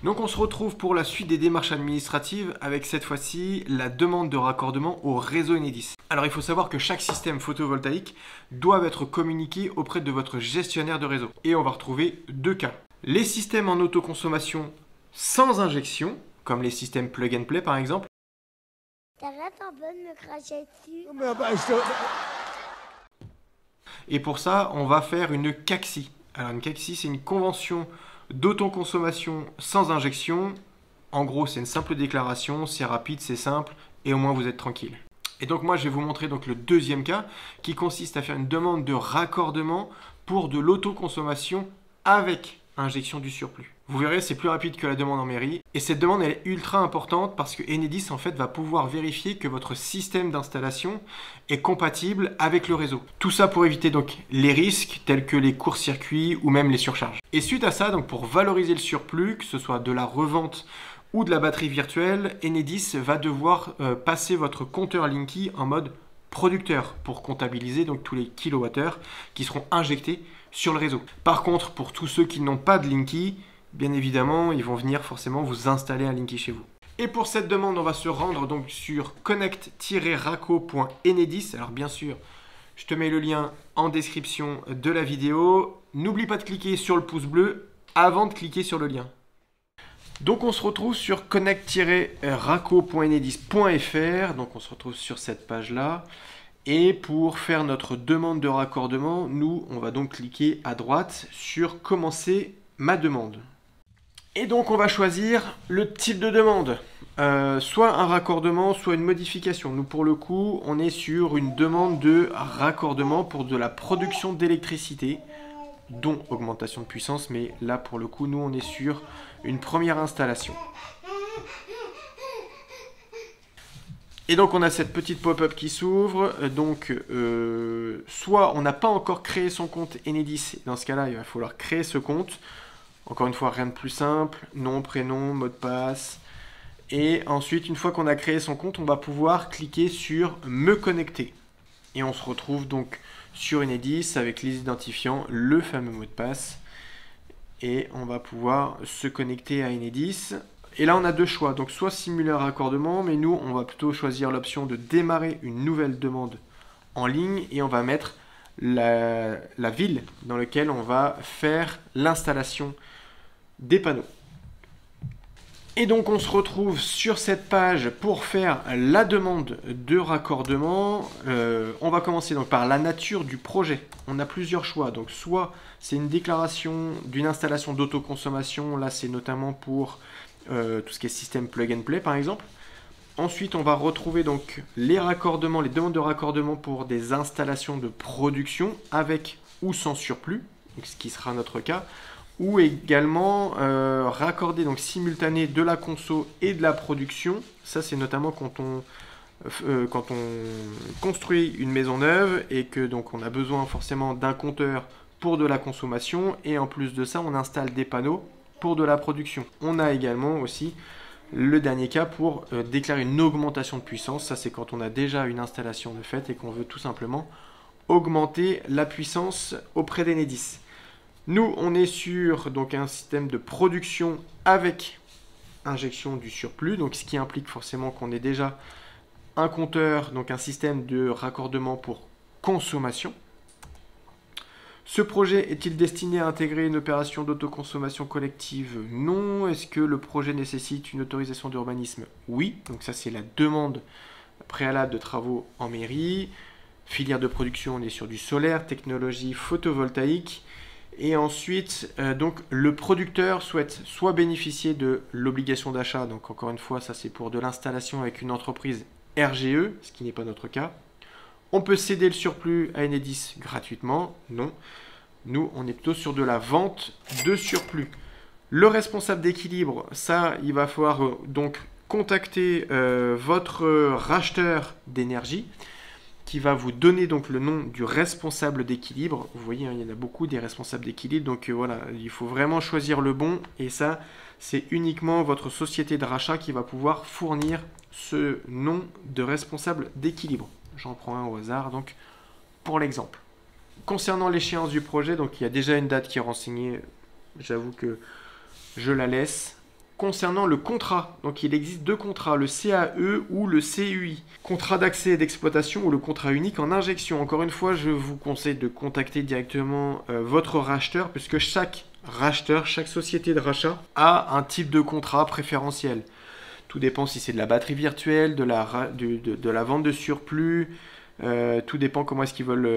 Donc on se retrouve pour la suite des démarches administratives avec cette fois-ci la demande de raccordement au réseau Enedis. Alors il faut savoir que chaque système photovoltaïque doit être communiqué auprès de votre gestionnaire de réseau. Et on va retrouver deux cas. Les systèmes en autoconsommation sans injection, comme les systèmes plug and play par exemple. T'arrêtes un peu de me cracher dessus. Et pour ça, on va faire une CACSI. Alors une CACSI, c'est une convention d'autoconsommation sans injection. En gros, c'est une simple déclaration, c'est rapide, c'est simple, et au moins vous êtes tranquille. Et donc moi, je vais vous montrer donc le deuxième cas, qui consiste à faire une demande de raccordement pour de l'autoconsommation avec injection du surplus. Vous verrez, c'est plus rapide que la demande en mairie. Et cette demande, elle est ultra importante parce que Enedis, en fait, va pouvoir vérifier que votre système d'installation est compatible avec le réseau. Tout ça pour éviter donc les risques tels que les courts-circuits ou même les surcharges. Et suite à ça, donc pour valoriser le surplus, que ce soit de la revente ou de la batterie virtuelle, Enedis va devoir passer votre compteur Linky en mode producteur pour comptabiliser donc tous les kilowattheures qui seront injectés sur le réseau. Par contre, pour tous ceux qui n'ont pas de Linky, bien évidemment, ils vont venir forcément vous installer un Linky chez vous. Et pour cette demande, on va se rendre donc sur connect-raco.enedis. Alors bien sûr, je te mets le lien en description de la vidéo. N'oublie pas de cliquer sur le pouce bleu avant de cliquer sur le lien. Donc on se retrouve sur connect-raco.enedis.fr. Donc on se retrouve sur cette page-là. Et pour faire notre demande de raccordement, nous, on va donc cliquer à droite sur commencer ma demande. Et donc on va choisir le type de demande, soit un raccordement, soit une modification. Nous pour le coup, on est sur une demande de raccordement pour de la production d'électricité, dont augmentation de puissance, mais là pour le coup, nous on est sur une première installation. Et donc on a cette petite pop-up qui s'ouvre, donc soit on n'a pas encore créé son compte Enedis, dans ce cas-là il va falloir créer ce compte. Encore une fois, rien de plus simple, nom, prénom, mot de passe. Et ensuite, une fois qu'on a créé son compte, on va pouvoir cliquer sur me connecter. Et on se retrouve donc sur Enedis avec les identifiants, le fameux mot de passe. Et on va pouvoir se connecter à Enedis. Et là, on a deux choix. Donc, soit simuler un raccordement, mais nous, on va plutôt choisir l'option de démarrer une nouvelle demande en ligne. Et on va mettre la ville dans laquelle on va faire l'installation des panneaux. Et donc on se retrouve sur cette page pour faire la demande de raccordement. On va commencer donc par la nature du projet. On a plusieurs choix. Donc soit c'est une déclaration d'une installation d'autoconsommation. Là c'est notamment pour tout ce qui est système plug and play par exemple. Ensuite, on va retrouver donc les raccordements, les demandes de raccordement pour des installations de production avec ou sans surplus, ce qui sera notre cas, ou également raccorder donc simultané de la conso et de la production. Ça, c'est notamment quand on construit une maison neuve et que donc on a besoin forcément d'un compteur pour de la consommation et en plus de ça, on installe des panneaux pour de la production. On a également aussi le dernier cas pour déclarer une augmentation de puissance, ça c'est quand on a déjà une installation de fait et qu'on veut tout simplement augmenter la puissance auprès d'Enedis. Nous on est sur donc un système de production avec injection du surplus, donc ce qui implique forcément qu'on ait déjà un compteur, donc un système de raccordement pour consommation. Ce projet est-il destiné à intégrer une opération d'autoconsommation collective? Non. Est-ce que le projet nécessite une autorisation d'urbanisme? Oui. Donc ça, c'est la demande préalable de travaux en mairie. Filière de production, on est sur du solaire, technologie photovoltaïque. Et ensuite, donc, le producteur souhaite soit bénéficier de l'obligation d'achat. Donc encore une fois, ça c'est pour de l'installation avec une entreprise RGE, ce qui n'est pas notre cas. On peut céder le surplus à Enedis gratuitement? Non. Nous, on est plutôt sur de la vente de surplus. Le responsable d'équilibre, ça, il va falloir donc contacter votre racheteur d'énergie qui va vous donner donc le nom du responsable d'équilibre. Vous voyez, hein, il y en a beaucoup des responsables d'équilibre. Donc voilà, il faut vraiment choisir le bon. Et ça, c'est uniquement votre société de rachat qui va pouvoir fournir ce nom de responsable d'équilibre. J'en prends un au hasard, donc pour l'exemple. Concernant l'échéance du projet, donc il y a déjà une date qui est renseignée. J'avoue que je la laisse. concernant le contrat. Donc il existe deux contrats, le CAE ou le CUI. Contrat d'accès et d'exploitation ou le contrat unique en injection. Encore une fois, je vous conseille de contacter directement votre racheteur puisque chaque racheteur, chaque société de rachat a un type de contrat préférentiel. Tout dépend si c'est de la batterie virtuelle, de la vente de surplus. Tout dépend comment est-ce qu'ils veulent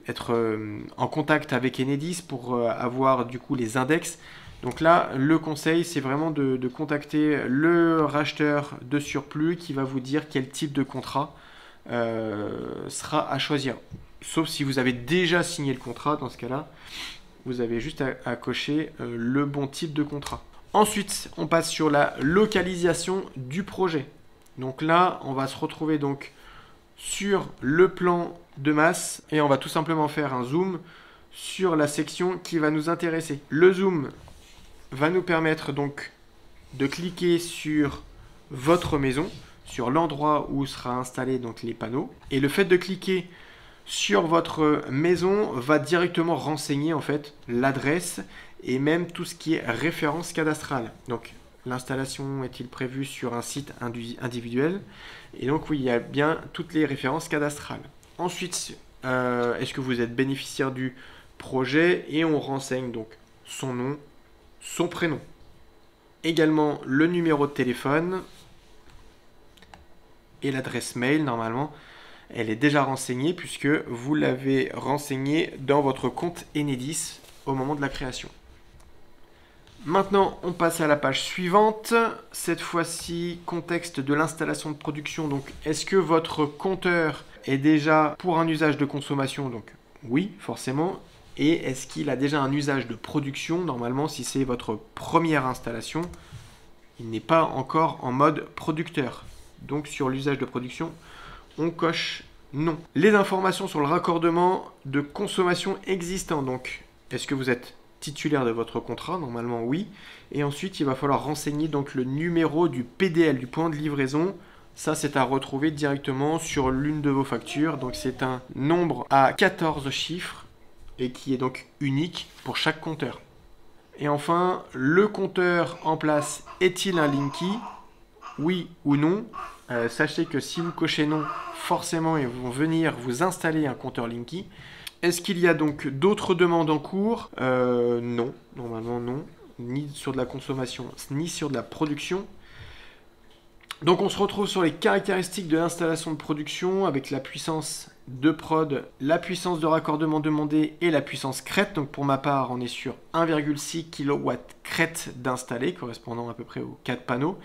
être en contact avec Enedis pour avoir du coup les index. Donc là, le conseil, c'est vraiment de contacter le racheteur de surplus qui va vous dire quel type de contrat sera à choisir. Sauf si vous avez déjà signé le contrat, dans ce cas-là, vous avez juste à cocher le bon type de contrat. Ensuite, on passe sur la localisation du projet. Donc là, on va se retrouver donc sur le plan de masse et on va tout simplement faire un zoom sur la section qui va nous intéresser. Le zoom va nous permettre donc de cliquer sur votre maison, sur l'endroit où sera installé donc les panneaux. Et le fait de cliquer sur votre maison va directement renseigner en fait l'adresse et même tout ce qui est référence cadastrale. Donc l'installation est-il prévue sur un site individuel? Et donc oui, il y a bien toutes les références cadastrales. Ensuite, est-ce que vous êtes bénéficiaire du projet? Et on renseigne donc son nom, son prénom. Également le numéro de téléphone et l'adresse mail. Normalement, elle est déjà renseignée puisque vous l'avez renseignée dans votre compte Enedis au moment de la création. Maintenant, on passe à la page suivante. Cette fois-ci, contexte de l'installation de production. Donc, est-ce que votre compteur est déjà pour un usage de consommation? Donc, oui, forcément. Et est-ce qu'il a déjà un usage de production? Normalement, si c'est votre première installation, il n'est pas encore en mode producteur. Donc, sur l'usage de production, on coche non. Les informations sur le raccordement de consommation existant. Donc, est-ce que vous êtes titulaire de votre contrat? Normalement oui. Et ensuite il va falloir renseigner donc le numéro du PDL, du point de livraison. Ça c'est à retrouver directement sur l'une de vos factures. Donc c'est un nombre à 14 chiffres et qui est donc unique pour chaque compteur. Et enfin, le compteur en place est-il un Linky? Oui ou non? Sachez que si vous cochez non, forcément ils vont venir vous installer un compteur Linky. Est-ce qu'il y a donc d'autres demandes en cours? Non, normalement non. Ni sur de la consommation, ni sur de la production. Donc on se retrouve sur les caractéristiques de l'installation de production avec la puissance de prod, la puissance de raccordement demandée et la puissance crête. Donc pour ma part, on est sur 1,6 kW crête d'installer, correspondant à peu près aux 4 panneaux.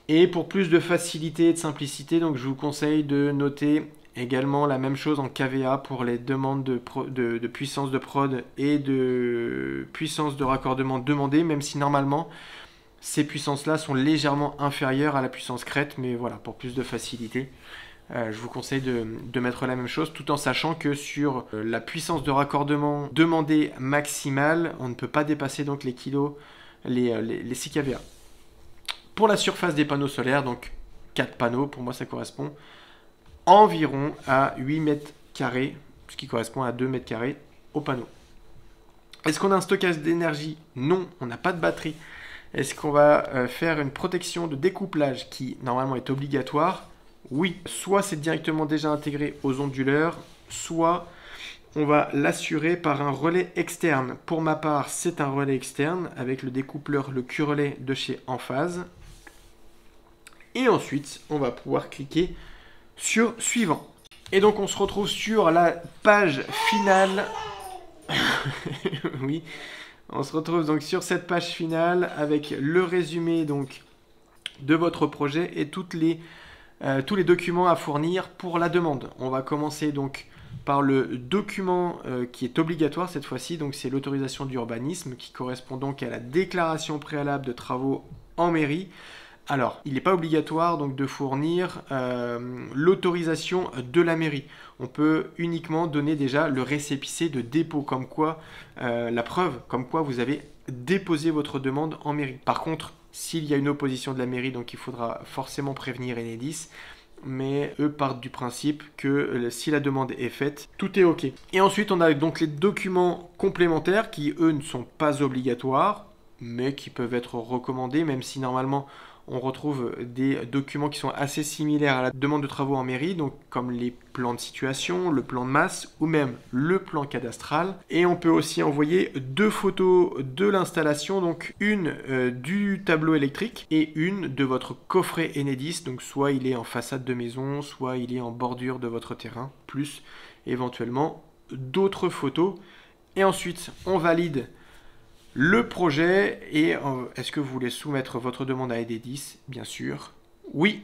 Et pour plus de facilité et de simplicité, donc je vous conseille de noter également la même chose en kVA pour les demandes de puissance de prod et de puissance de raccordement demandée, même si normalement ces puissances-là sont légèrement inférieures à la puissance crête, mais voilà, pour plus de facilité, je vous conseille de mettre la même chose, tout en sachant que sur la puissance de raccordement demandée maximale, on ne peut pas dépasser donc les 6 kVA. Pour la surface des panneaux solaires, donc 4 panneaux, pour moi ça correspond environ à 8 mètres carrés, ce qui correspond à 2 mètres carrés au panneau. Est-ce qu'on a un stockage d'énergie? Non, on n'a pas de batterie. Est-ce qu'on va faire une protection de découplage qui normalement est obligatoire? Oui, soit c'est directement déjà intégré aux onduleurs, soit on va l'assurer par un relais externe. Pour ma part, c'est un relais externe avec le découpleur, le Q-relais de chez Enphase. Et ensuite, on va pouvoir cliquer sur suivant. Et donc on se retrouve sur la page finale. Oui, on se retrouve donc sur cette page finale avec le résumé donc de votre projet et tous les documents à fournir pour la demande. On va commencer donc par le document qui est obligatoire cette fois-ci, donc c'est l'autorisation d'urbanisme qui correspond donc à la déclaration préalable de travaux en mairie. Alors, il n'est pas obligatoire donc de fournir l'autorisation de la mairie. On peut uniquement donner déjà le récépissé de dépôt, comme quoi la preuve, comme quoi vous avez déposé votre demande en mairie. Par contre, s'il y a une opposition de la mairie, donc il faudra forcément prévenir Enedis. Mais eux partent du principe que si la demande est faite, tout est OK. Et ensuite, on a donc les documents complémentaires qui, eux, ne sont pas obligatoires, mais qui peuvent être recommandés, même si normalement on retrouve des documents qui sont assez similaires à la demande de travaux en mairie, donc comme les plans de situation, le plan de masse ou même le plan cadastral. Et on peut aussi envoyer 2 photos de l'installation, donc une du tableau électrique et une de votre coffret Enedis, donc soit il est en façade de maison, soit il est en bordure de votre terrain, plus éventuellement d'autres photos. Et ensuite on valide le projet. Et est-ce que vous voulez soumettre votre demande à Enedis? Bien sûr, oui.